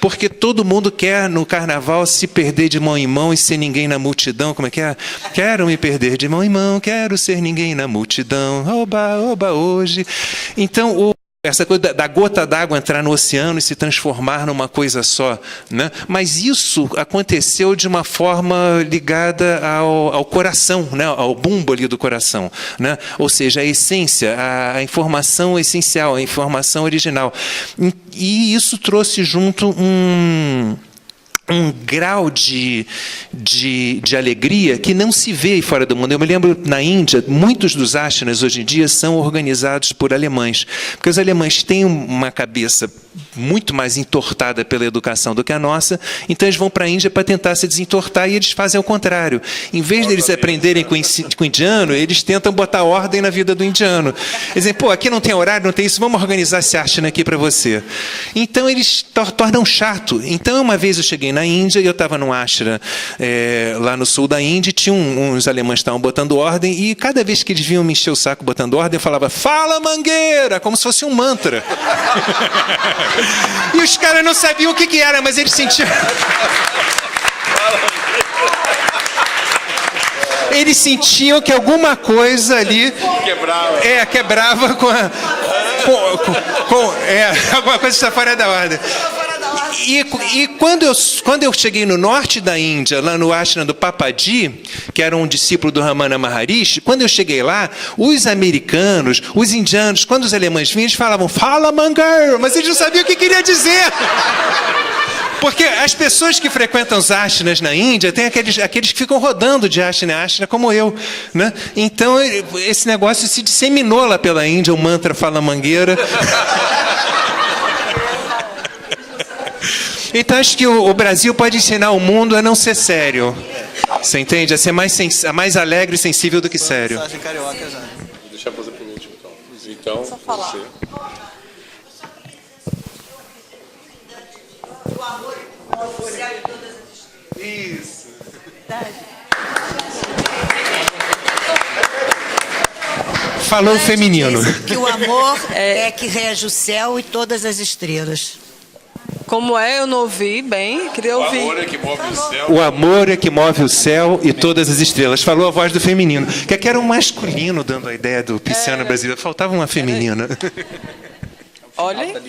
porque todo mundo quer, no carnaval, se perder de mão em mão e ser ninguém na multidão. Como é que é? Quero me perder de mão em mão, quero ser ninguém na multidão, oba, oba, hoje. Então, essa coisa da gota d'água entrar no oceano e se transformar numa coisa só, né? Mas isso aconteceu de uma forma ligada ao coração, né? Ao bumbo ali do coração, né? Ou seja, a essência, a informação essencial, a informação original. E isso trouxe junto um grau de alegria que não se vê fora do mundo. Eu me lembro, na Índia, muitos dos ashramas hoje em dia são organizados por alemães, porque os alemães têm uma cabeça muito mais entortada pela educação do que a nossa, então eles vão para a Índia para tentar se desentortar e eles fazem o contrário. Em vez deles aprenderem com o indiano, eles tentam botar ordem na vida do indiano. Eles dizem, aqui não tem horário, não tem isso, vamos organizar esse ashrama aqui para você. Então eles tornam chato. Então, uma vez eu cheguei na Índia e eu estava num ashrama lá no sul da Índia e tinha uns alemães que estavam botando ordem e cada vez que eles vinham me encher o saco botando ordem, eu falava, fala mangueira, como se fosse um mantra. E os caras não sabiam o que era, mas eles sentiam... Eles sentiam que alguma coisa ali... Quebrava com a... alguma coisa está fora da ordem. E quando eu cheguei no norte da Índia, lá no ashrama do Papaji, que era um discípulo do Ramana Maharishi, quando eu cheguei lá, os americanos, os indianos, quando os alemães vinham, eles falavam, fala mangueira, mas eles não sabiam o que queria dizer. Porque as pessoas que frequentam os ashramas na Índia, tem aqueles que ficam rodando de ashrama em ashrama, como eu, né? Então, esse negócio se disseminou lá pela Índia, o mantra fala mangueira. Então, acho que o Brasil pode ensinar o mundo a não ser sério. Você entende? A ser mais alegre e sensível do que sério. Vou deixar você por último, então. Só falar. O amor oficial de todas as estrelas. Isso. Falou feminino. Que o amor é que rege o céu e todas as estrelas. Como eu não ouvi bem, queria ouvir. O amor é que move o céu. O amor é que move o céu e todas as estrelas. Falou a voz do feminino. Que aqui era um masculino dando a ideia do pisciano brasileiro. Faltava uma feminina. Olha,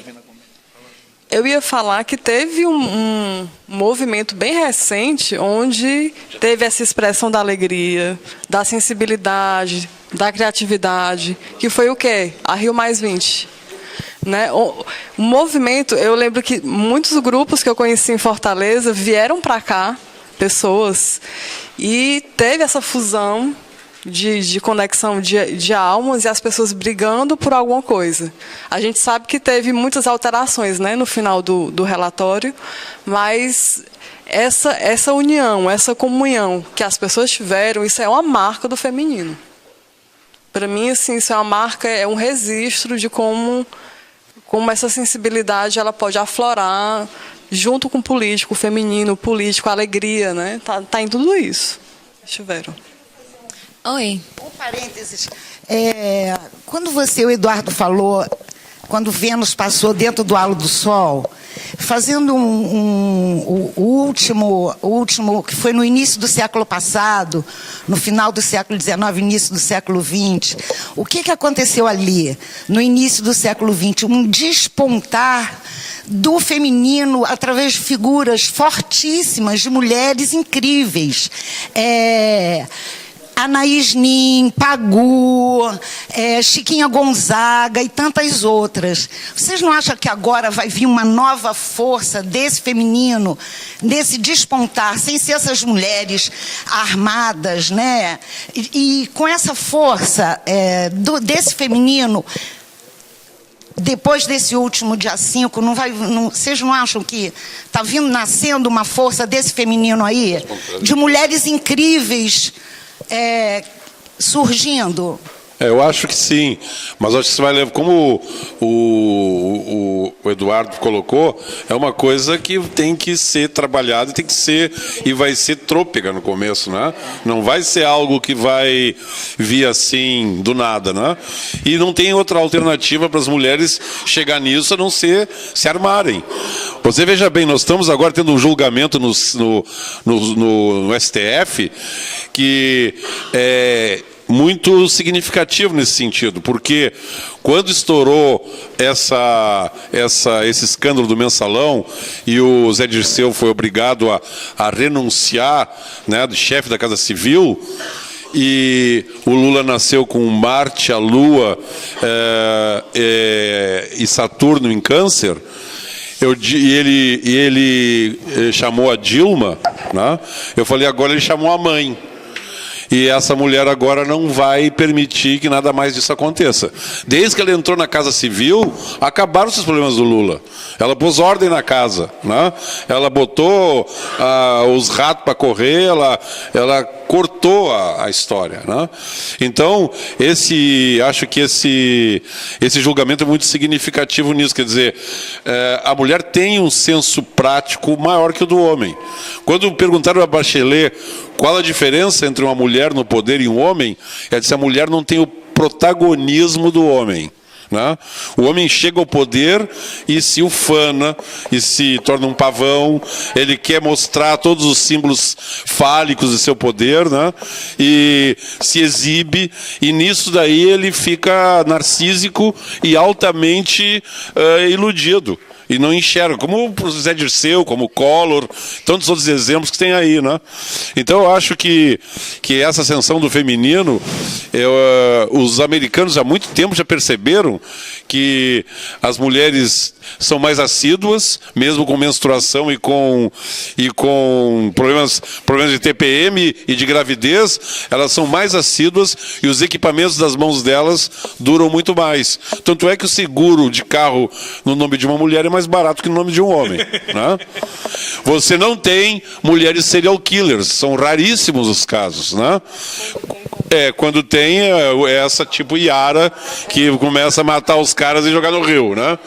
eu ia falar que teve um movimento bem recente onde teve essa expressão da alegria, da sensibilidade, da criatividade, que foi o quê? A Rio Mais 20. Né? O movimento, eu lembro que muitos grupos que eu conheci em Fortaleza vieram para cá, pessoas, e teve essa fusão de conexão de almas e as pessoas brigando por alguma coisa. A gente sabe que teve muitas alterações, né, no final do relatório, mas essa união, essa comunhão que as pessoas tiveram, isso é uma marca do feminino. Para mim, assim, isso é uma marca, é um registro de como essa sensibilidade ela pode aflorar junto com o político, o feminino, o político, a alegria, né? Tá em tudo isso. Estiveram. Oi. Um parênteses. Quando o Eduardo falou, quando Vênus passou dentro do halo do Sol, fazendo o último, que foi no início do século passado, no final do século XIX, início do século XX, o que aconteceu ali, no início do século XX? Um despontar do feminino através de figuras fortíssimas, de mulheres incríveis. Anaís Nin, Pagu, Chiquinha Gonzaga e tantas outras. Vocês não acham que agora vai vir uma nova força desse feminino, desse despontar, sem ser essas mulheres armadas, né? E com essa força desse feminino, depois desse último dia 5, vocês não acham que está nascendo uma força desse feminino aí? De mulheres incríveis surgindo? Eu acho que sim, mas acho que você vai levar, como o Eduardo colocou, é uma coisa que tem que ser trabalhada, tem que ser, e vai ser trôpega no começo, né? Não vai ser algo que vai vir assim do nada, né? E não tem outra alternativa para as mulheres chegar nisso a não ser se armarem. Você veja bem, nós estamos agora tendo um julgamento no STF que muito significativo nesse sentido, porque quando estourou esse escândalo do mensalão e o Zé Dirceu foi obrigado a renunciar, né, do chefe da Casa Civil, e o Lula nasceu com Marte, a Lua e Saturno em Câncer, e ele chamou a Dilma, né? Eu falei, agora ele chamou a mãe. E essa mulher agora não vai permitir que nada mais disso aconteça. Desde que ela entrou na Casa Civil, acabaram-se os problemas do Lula. Ela pôs ordem na casa, né? Ela botou os ratos para correr, ela cortou a história, né? Então, acho que esse julgamento é muito significativo nisso. Quer dizer, a mulher tem um senso prático maior que o do homem. Quando perguntaram a Bachelet qual a diferença entre uma mulher no poder e um homem, ela disse: a mulher não tem o protagonismo do homem, né? O homem chega ao poder e se ufana, e se torna um pavão, ele quer mostrar todos os símbolos fálicos de seu poder, né? E se exibe, e nisso daí ele fica narcísico e altamente iludido. E não enxerga, como o Zé Dirceu, como o Collor, tantos outros exemplos que tem aí, né? Então eu acho que essa ascensão do feminino, os americanos há muito tempo já perceberam que as mulheres são mais assíduas, mesmo com menstruação e com problemas de TPM e de gravidez, elas são mais assíduas e os equipamentos das mãos delas duram muito mais. Tanto é que o seguro de carro no nome de uma mulher é mais barato que no nome de um homem, né? Você não tem mulheres serial killers, são raríssimos os casos, né? Quando tem essa tipo Yara que começa a matar os caras e jogar no rio, né?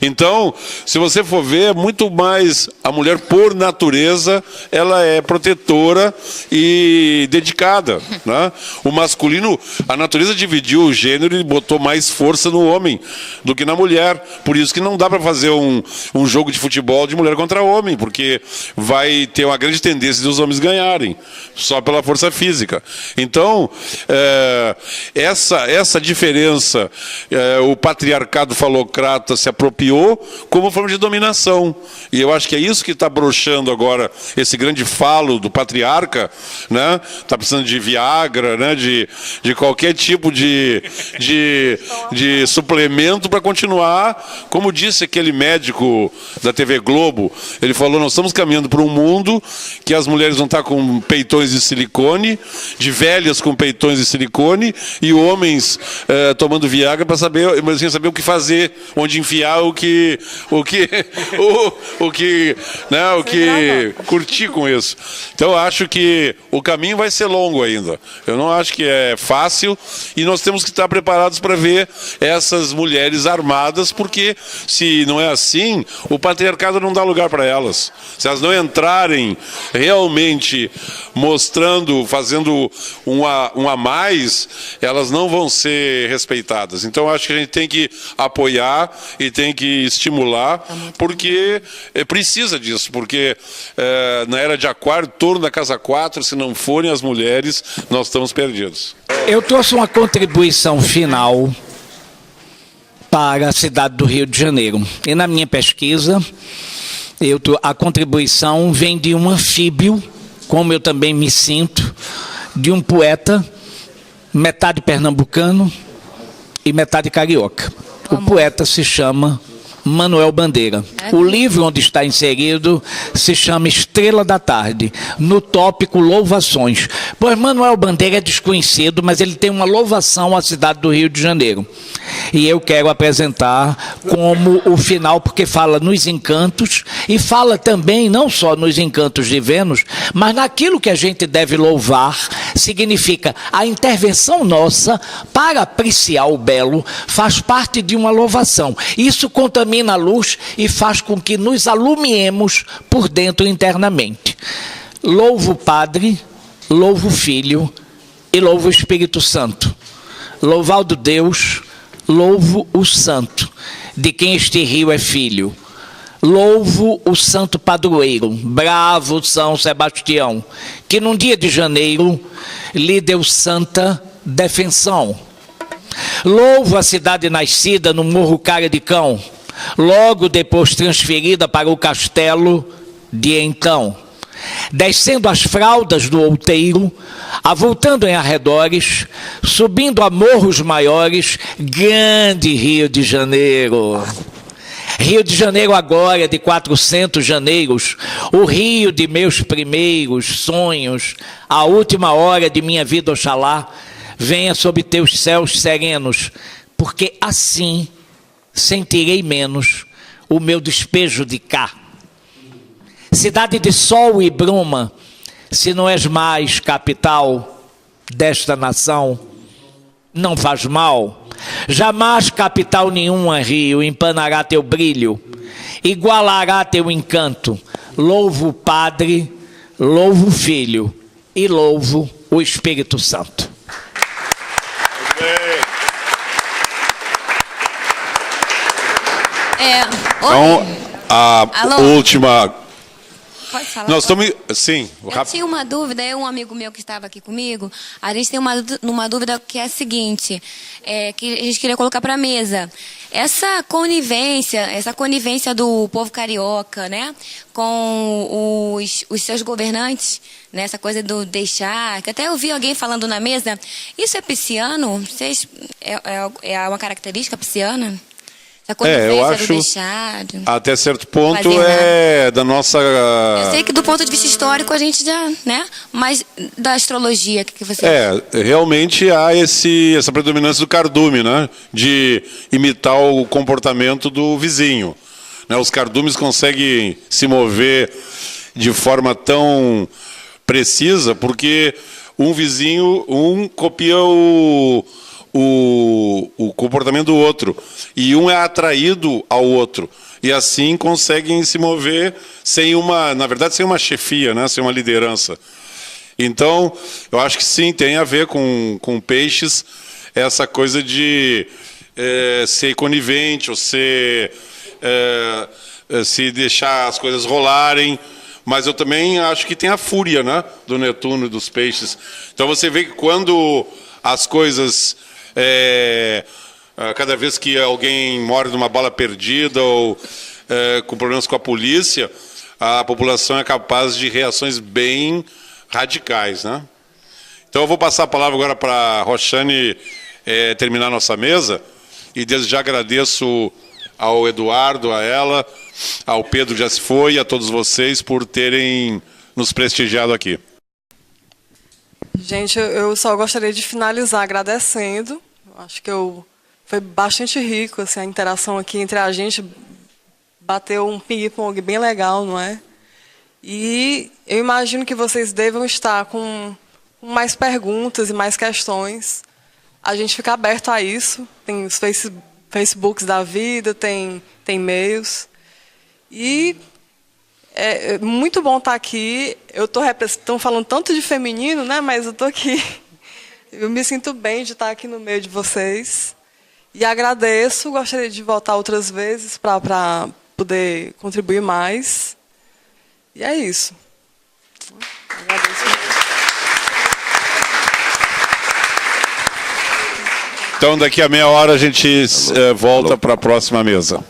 Então, se você for ver, muito mais a mulher por natureza, ela é protetora e dedicada, né? O masculino, a natureza dividiu o gênero e botou mais força no homem do que na mulher. Por isso que não dá para fazer um jogo de futebol de mulher contra homem, porque vai ter uma grande tendência de os homens ganharem, só pela força física. Então, essa diferença, o patriarcado falocrata se apropriou como forma de dominação. E eu acho que é isso que está broxando agora, esse grande falo do patriarca, né? Está precisando de Viagra, né? de qualquer tipo de suplemento para continuar. Como disse aquele médico da TV Globo, ele falou: nós estamos caminhando para um mundo que as mulheres vão estar com peitões de silicone, de velhas com peitões de silicone, e homens tomando Viagra para saber, mas sem saber o que fazer, onde enfiar, o que curtir com isso. Então eu acho que o caminho vai ser longo ainda. Eu não acho que é fácil, e nós temos que estar preparados para ver essas mulheres armadas, porque se não é assim, o patriarcado não dá lugar para elas. Se elas não entrarem realmente mostrando, fazendo um a mais, elas não vão ser respeitadas. Então, acho que a gente tem que apoiar e tem que estimular, porque precisa disso, porque na era de Aquário, torno da casa 4, se não forem as mulheres, nós estamos perdidos. Eu trouxe uma contribuição final para a cidade do Rio de Janeiro. E na minha pesquisa, a contribuição vem de um anfíbio, como eu também me sinto, de um poeta, metade pernambucano e metade carioca. O poeta se chama Manuel Bandeira. O livro onde está inserido se chama Estrela da Tarde, no tópico Louvações. Pois Manuel Bandeira é desconhecido, mas ele tem uma louvação à cidade do Rio de Janeiro. E eu quero apresentar como o final, porque fala nos encantos, e fala também não só nos encantos de Vênus, mas naquilo que a gente deve louvar, significa a intervenção nossa para apreciar o belo, faz parte de uma louvação. Isso contamina a luz e faz com que nos alumiemos por dentro internamente. Louvo o Padre, louvo o Filho e louvo o Espírito Santo. Louvado Deus, louvo o Santo, de quem este rio é filho. Louvo o santo padroeiro, bravo São Sebastião, que num dia de janeiro lhe deu santa defensão. Louvo a cidade nascida no Morro Cara de Cão, logo depois transferida para o castelo de então. Descendo as fraldas do outeiro, avultando em arredores, subindo a morros maiores, grande Rio de Janeiro. Rio de Janeiro agora, de 400 janeiros, o rio de meus primeiros sonhos, a última hora de minha vida, oxalá, venha sob teus céus serenos, porque assim sentirei menos o meu despejo de cá. Cidade de sol e bruma, se não és mais capital desta nação, não faz mal. Jamais capital nenhuma, Rio, empanará teu brilho, igualará teu encanto. Louvo o Padre, louvo o Filho e louvo o Espírito Santo. Então, a última... Pode falar? Nós estamos... Sim, Eu tinha uma dúvida, um amigo meu que estava aqui comigo, a gente tem uma dúvida que é a seguinte, que a gente queria colocar para a mesa. Essa conivência do povo carioca, né, com os seus governantes, né, essa coisa do deixar, que até eu vi alguém falando na mesa, isso é pisciano? É uma característica pisciana? Eu acho, até certo ponto, da nossa... Eu sei que do ponto de vista histórico a gente já, né? Mas da astrologia, o que você acha? Realmente há essa predominância do cardume, né? De imitar o comportamento do vizinho. Né? Os cardumes conseguem se mover de forma tão precisa porque um vizinho, copia o comportamento do outro, e um é atraído ao outro, e assim conseguem se mover sem uma chefia, né? Sem uma liderança. Então, eu acho que sim, tem a ver com peixes, essa coisa de ser conivente, ou se deixar as coisas rolarem, mas eu também acho que tem a fúria, né? Do Netuno e dos peixes. Então você vê que quando as coisas... cada vez que alguém morre numa bala perdida ou com problemas com a polícia, a população é capaz de reações bem radicais, né? Então eu vou passar a palavra agora para a Roxane terminar a nossa mesa, e desde já agradeço ao Eduardo, a ela, ao Pedro que já se foi, e a todos vocês por terem nos prestigiado aqui. Gente, eu só gostaria de finalizar agradecendo. Acho que foi bastante rico assim, a interação aqui entre a gente. Bateu um ping-pong bem legal, não é? E eu imagino que vocês devam estar com mais perguntas e mais questões. A gente fica aberto a isso. Tem os Facebooks da vida, tem e-mails. E é muito bom estar aqui. Estão falando tanto de feminino, né? Mas eu estou aqui Eu me sinto bem de estar aqui no meio de vocês. E agradeço, gostaria de voltar outras vezes para poder contribuir mais. E é isso. Agradeço. Então, daqui a meia hora a gente volta para a próxima mesa.